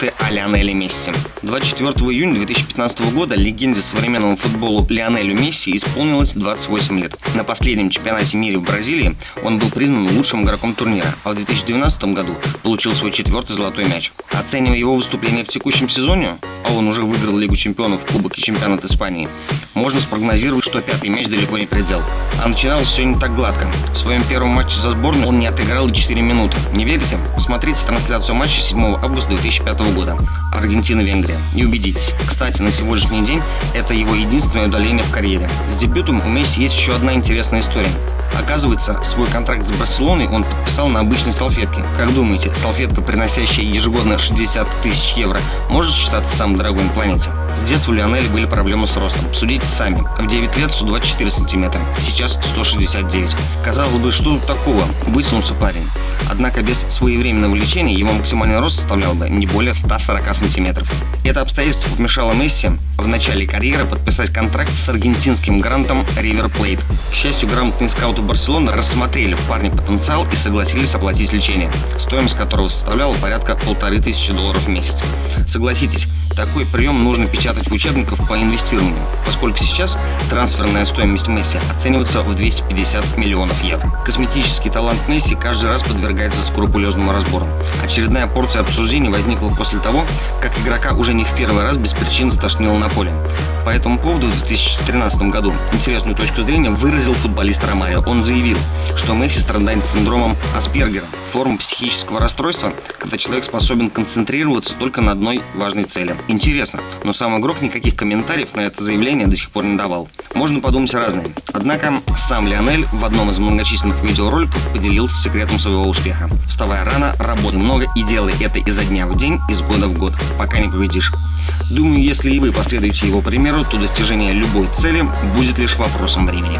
факты о Лионеле Месси. 24 июня 2015 года легенде современного футбола Лионелю Месси исполнилось 28 лет. На последнем чемпионате мира в Бразилии он был признан лучшим игроком турнира, а в 2012 году получил свой 4-й золотой мяч. Оценивая его выступление в текущем сезоне, а он уже выиграл Лигу чемпионов, Кубок и чемпионат Испании, можно спрогнозировать, что 5-й мяч далеко не предел. А начиналось все не так гладко. В своем первом матче за сборную он не отыграл и 4 минуты. Не верите? Посмотрите трансляцию матча 7 августа 2005 года. Аргентина-Венгрия. И убедитесь. Кстати, на сегодняшний день это его единственное удаление в карьере. С дебютом у Месси есть еще одна интересная история. Оказывается, свой контракт с Барселоной он подписал на обычной салфетке. Как думаете, салфетка, приносящая ежегодно 60 тысяч евро, может считаться самым дорогой на планете? С детства у Лионеля были проблемы с ростом. Судите сами. В 9 лет 124 сантиметра, сейчас 169. Казалось бы, что тут такого? Высунулся парень. Однако без своевременного лечения его максимальный рост составлял бы не более 140 сантиметров. Это обстоятельство помешало Месси в начале карьеры подписать контракт с аргентинским грантом Ривер Плейт. К счастью, грамотные скауты Барселоны рассмотрели в парне потенциал и согласились оплатить лечение, стоимость которого составляла порядка $1500 в месяц. Согласитесь, такой прием нужно печатать в учебниках по инвестированию, поскольку сейчас трансферная стоимость Месси оценивается в 250 миллионов евро. Косметический талант Месси каждый раз подвергается скрупулезному разбору. Очередная порция обсуждений возникла после того, как игрока уже не в первый раз без причин стошнило на поле. По этому поводу в 2013 году интересную точку зрения выразил футболист Ромарио. Он заявил, что Месси страдает синдромом Аспергера, форма психического расстройства, когда человек способен концентрироваться только на одной важной цели. Интересно, но сам игрок никаких комментариев на это заявление до сих пор не давал. Можно подумать разное. Однако сам Лионель в одном из многочисленных видеороликов поделился секретом своего успеха. Вставая рано, работай много и делай это изо дня в день, из года в год, пока не победишь. Думаю, если и вы последуете его примеру, то достижение любой цели будет лишь вопросом времени.